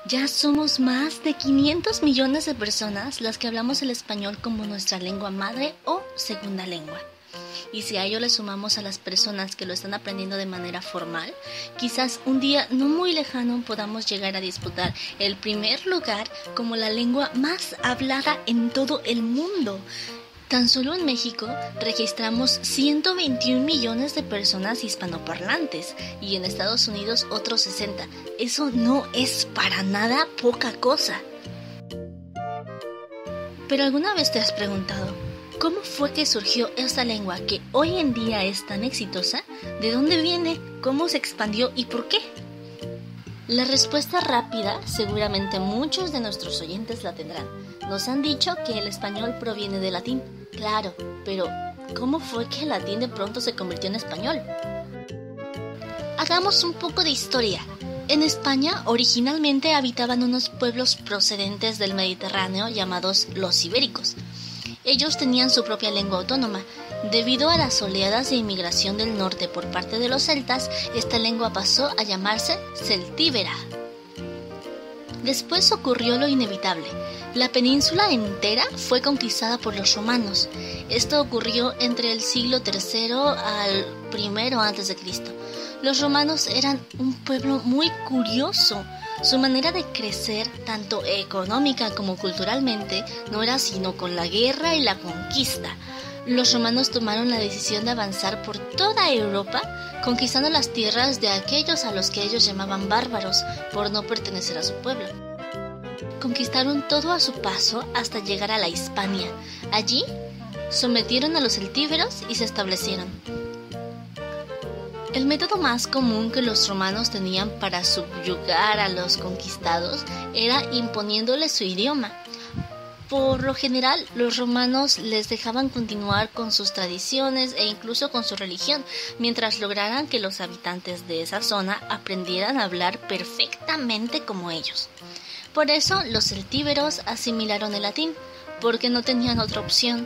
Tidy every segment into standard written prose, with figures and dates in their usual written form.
Ya somos más de 500 millones de personas las que hablamos el español como nuestra lengua madre o segunda lengua. Y si a ello le sumamos a las personas que lo están aprendiendo de manera formal, quizás un día no muy lejano podamos llegar a disputar el primer lugar como la lengua más hablada en todo el mundo. Tan solo en México registramos 121 millones de personas hispanoparlantes y en Estados Unidos otros 60. Eso no es para nada poca cosa. Pero ¿alguna vez te has preguntado cómo fue que surgió esta lengua que hoy en día es tan exitosa? ¿De dónde viene? ¿Cómo se expandió y por qué? La respuesta rápida, seguramente muchos de nuestros oyentes la tendrán. Nos han dicho que el español proviene del latín. Claro, pero ¿cómo fue que el latín de pronto se convirtió en español? Hagamos un poco de historia. En España originalmente habitaban unos pueblos procedentes del Mediterráneo llamados los ibéricos. Ellos tenían su propia lengua autónoma. Debido a las oleadas de inmigración del norte por parte de los celtas, esta lengua pasó a llamarse celtíbera. Después ocurrió lo inevitable. La península entera fue conquistada por los romanos. Esto ocurrió entre el siglo III al I a.C. Los romanos eran un pueblo muy curioso. Su manera de crecer, tanto económica como culturalmente, no era sino con la guerra y la conquista. Los romanos tomaron la decisión de avanzar por toda Europa, conquistando las tierras de aquellos a los que ellos llamaban bárbaros, por no pertenecer a su pueblo. Conquistaron todo a su paso hasta llegar a la Hispania. Allí, sometieron a los celtíberos y se establecieron. El método más común que los romanos tenían para subyugar a los conquistados era imponiéndoles su idioma. Por lo general, los romanos les dejaban continuar con sus tradiciones e incluso con su religión, mientras lograran que los habitantes de esa zona aprendieran a hablar perfectamente como ellos. Por eso, los celtíberos asimilaron el latín, porque no tenían otra opción.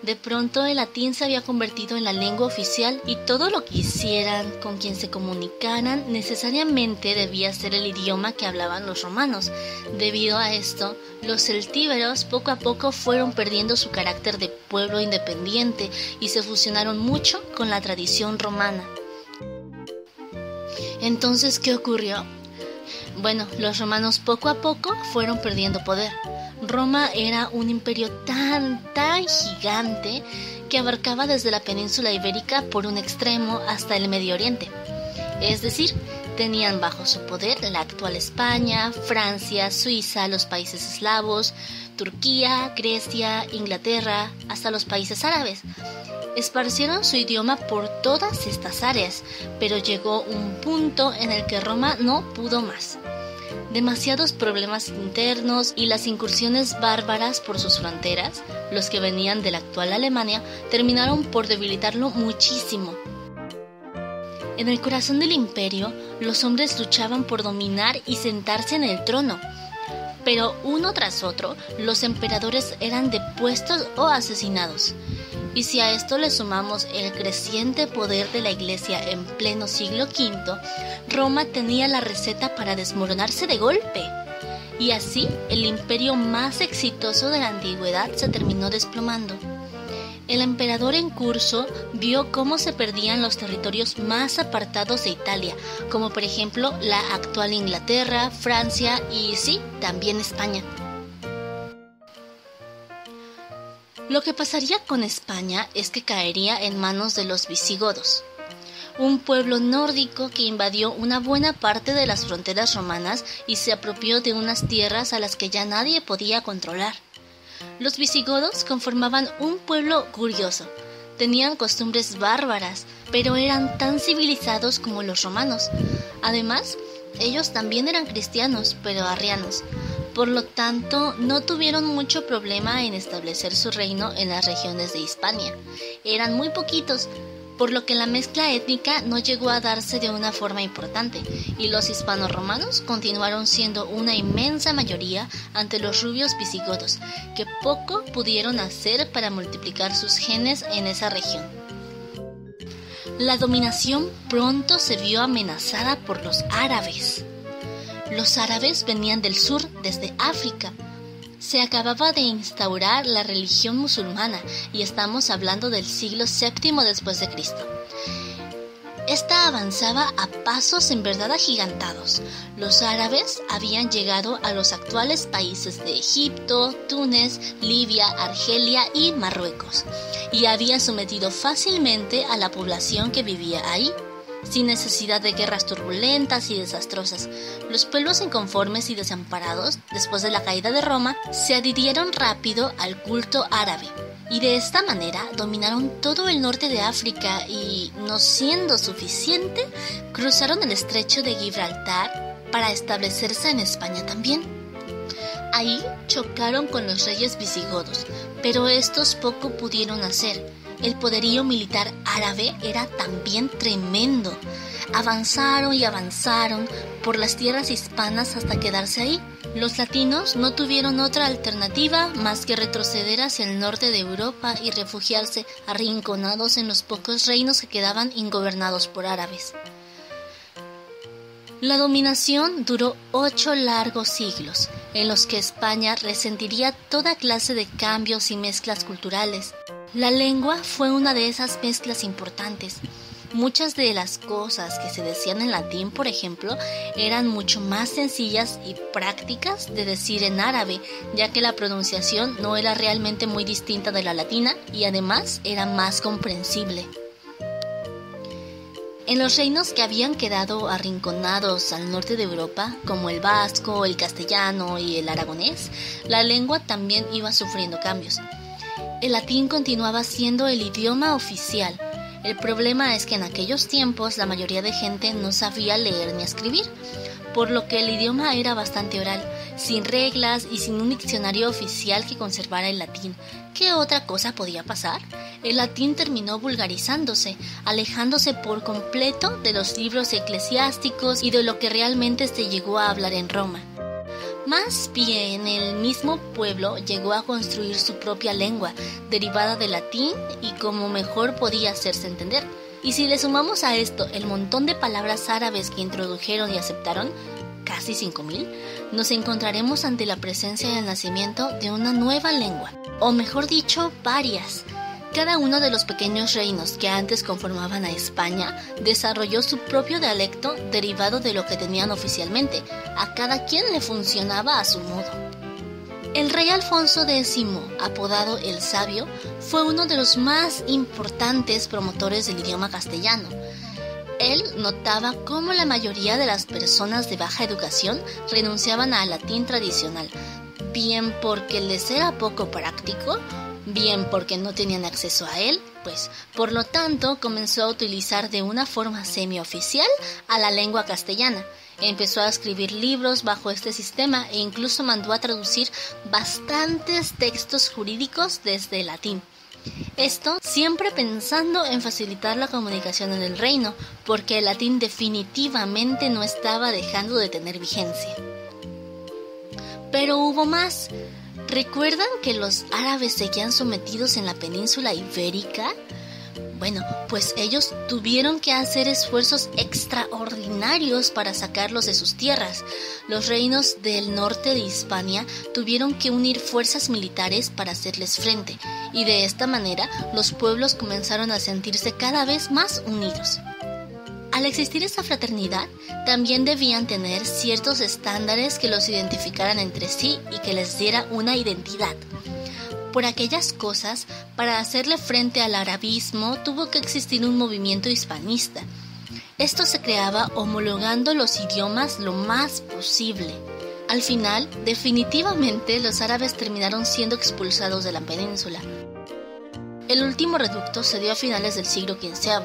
De pronto el latín se había convertido en la lengua oficial y todo lo que hicieran, con quien se comunicaran, necesariamente debía ser el idioma que hablaban los romanos. Debido a esto, los celtíberos poco a poco fueron perdiendo su carácter de pueblo independiente y se fusionaron mucho con la tradición romana. Entonces, ¿qué ocurrió? Bueno, los romanos poco a poco fueron perdiendo poder. Roma era un imperio tan gigante que abarcaba desde la península ibérica por un extremo hasta el Medio Oriente. Es decir, tenían bajo su poder la actual España, Francia, Suiza, los países eslavos, Turquía, Grecia, Inglaterra, hasta los países árabes. Esparcieron su idioma por todas estas áreas, pero llegó un punto en el que Roma no pudo más. Demasiados problemas internos y las incursiones bárbaras por sus fronteras, los que venían de la actual Alemania, terminaron por debilitarlo muchísimo. En el corazón del imperio, los hombres luchaban por dominar y sentarse en el trono. Pero uno tras otro, los emperadores eran depuestos o asesinados. Y si a esto le sumamos el creciente poder de la Iglesia en pleno siglo V, Roma tenía la receta para desmoronarse de golpe. Y así, el imperio más exitoso de la antigüedad se terminó desplomando. El emperador en curso vio cómo se perdían los territorios más apartados de Italia, como por ejemplo la actual Inglaterra, Francia y sí, también España. Lo que pasaría con España es que caería en manos de los visigodos, un pueblo nórdico que invadió una buena parte de las fronteras romanas y se apropió de unas tierras a las que ya nadie podía controlar. Los visigodos conformaban un pueblo curioso, tenían costumbres bárbaras, pero eran tan civilizados como los romanos. Además, ellos también eran cristianos, pero arrianos. Por lo tanto, no tuvieron mucho problema en establecer su reino en las regiones de Hispania. Eran muy poquitos, por lo que la mezcla étnica no llegó a darse de una forma importante, y los hispano-romanos continuaron siendo una inmensa mayoría ante los rubios visigodos, que poco pudieron hacer para multiplicar sus genes en esa región. La dominación pronto se vio amenazada por los árabes. Los árabes venían del sur, desde África. Se acababa de instaurar la religión musulmana y estamos hablando del siglo VII después de Cristo. Esta avanzaba a pasos en verdad agigantados. Los árabes habían llegado a los actuales países de Egipto, Túnez, Libia, Argelia y Marruecos, y habían sometido fácilmente a la población que vivía ahí, sin necesidad de guerras turbulentas y desastrosas. Los pueblos inconformes y desamparados, después de la caída de Roma, se adhirieron rápido al culto árabe, y de esta manera dominaron todo el norte de África y, no siendo suficiente, cruzaron el estrecho de Gibraltar para establecerse en España también. Ahí chocaron con los reyes visigodos, pero estos poco pudieron hacer. El poderío militar árabe era también tremendo. Avanzaron y avanzaron por las tierras hispanas hasta quedarse ahí. Los latinos no tuvieron otra alternativa más que retroceder hacia el norte de Europa y refugiarse arrinconados en los pocos reinos que quedaban ingobernados por árabes. La dominación duró 8 largos siglos, en los que España resentiría toda clase de cambios y mezclas culturales. La lengua fue una de esas mezclas importantes. Muchas de las cosas que se decían en latín, por ejemplo, eran mucho más sencillas y prácticas de decir en árabe, ya que la pronunciación no era realmente muy distinta de la latina y además era más comprensible. En los reinos que habían quedado arrinconados al norte de Europa, como el vasco, el castellano y el aragonés, la lengua también iba sufriendo cambios. El latín continuaba siendo el idioma oficial. El problema es que en aquellos tiempos la mayoría de gente no sabía leer ni escribir, por lo que el idioma era bastante oral, sin reglas y sin un diccionario oficial que conservara el latín. ¿Qué otra cosa podía pasar? El latín terminó vulgarizándose, alejándose por completo de los libros eclesiásticos y de lo que realmente se llegó a hablar en Roma. Más bien, el mismo pueblo llegó a construir su propia lengua, derivada del latín y como mejor podía hacerse entender. Y si le sumamos a esto el montón de palabras árabes que introdujeron y aceptaron, casi 5,000, nos encontraremos ante la presencia y el nacimiento de una nueva lengua, o mejor dicho, varias. Cada uno de los pequeños reinos que antes conformaban a España desarrolló su propio dialecto derivado de lo que tenían oficialmente. A cada quien le funcionaba a su modo. El rey Alfonso X, apodado el Sabio, fue uno de los más importantes promotores del idioma castellano. Él notaba cómo la mayoría de las personas de baja educación renunciaban al latín tradicional, bien porque les era poco práctico, bien porque no tenían acceso a él, pues por lo tanto comenzó a utilizar de una forma semioficial a la lengua castellana. Empezó a escribir libros bajo este sistema e incluso mandó a traducir bastantes textos jurídicos desde el latín. Esto siempre pensando en facilitar la comunicación en el reino, porque el latín definitivamente no estaba dejando de tener vigencia. Pero hubo más. ¿Recuerdan que los árabes seguían sometidos en la península ibérica? Bueno, pues ellos tuvieron que hacer esfuerzos extraordinarios para sacarlos de sus tierras. Los reinos del norte de Hispania tuvieron que unir fuerzas militares para hacerles frente, y de esta manera los pueblos comenzaron a sentirse cada vez más unidos. Al existir esta fraternidad, también debían tener ciertos estándares que los identificaran entre sí y que les diera una identidad. Por aquellas cosas, para hacerle frente al arabismo, tuvo que existir un movimiento hispanista. Esto se creaba homologando los idiomas lo más posible. Al final, definitivamente, los árabes terminaron siendo expulsados de la península. El último reducto se dio a finales del siglo XV.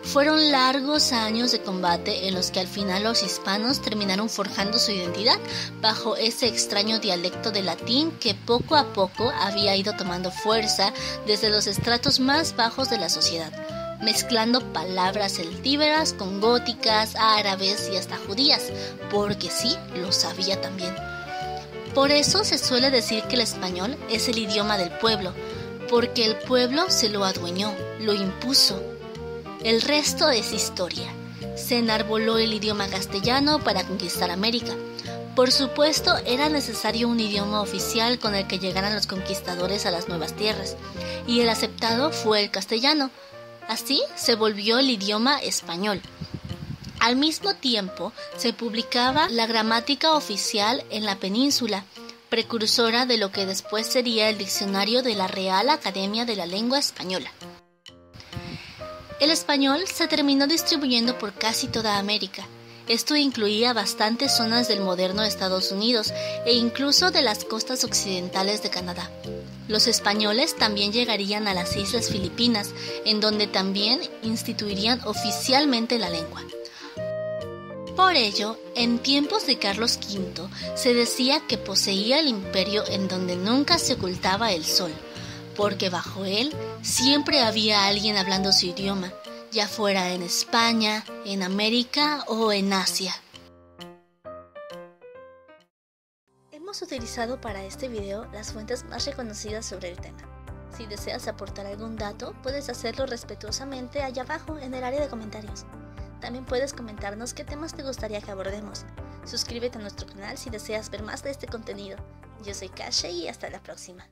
Fueron largos años de combate en los que al final los hispanos terminaron forjando su identidad bajo ese extraño dialecto de latín que poco a poco había ido tomando fuerza desde los estratos más bajos de la sociedad, mezclando palabras celtíberas con góticas, árabes y hasta judías, porque sí, lo sabía también. Por eso se suele decir que el español es el idioma del pueblo, porque el pueblo se lo adueñó, lo impuso. El resto es historia. Se enarboló el idioma castellano para conquistar América. Por supuesto, era necesario un idioma oficial con el que llegaran los conquistadores a las nuevas tierras, y el aceptado fue el castellano. Así se volvió el idioma español. Al mismo tiempo, se publicaba la gramática oficial en la península, precursora de lo que después sería el diccionario de la Real Academia de la Lengua Española. El español se terminó distribuyendo por casi toda América. Esto incluía bastantes zonas del moderno Estados Unidos e incluso de las costas occidentales de Canadá. Los españoles también llegarían a las Islas Filipinas, en donde también instituirían oficialmente la lengua. Por ello, en tiempos de Carlos V, se decía que poseía el imperio en donde nunca se ocultaba el sol, porque bajo él siempre había alguien hablando su idioma, ya fuera en España, en América o en Asia. Hemos utilizado para este video las fuentes más reconocidas sobre el tema. Si deseas aportar algún dato, puedes hacerlo respetuosamente allá abajo en el área de comentarios. También puedes comentarnos qué temas te gustaría que abordemos. Suscríbete a nuestro canal si deseas ver más de este contenido. Yo soy Kashe y hasta la próxima.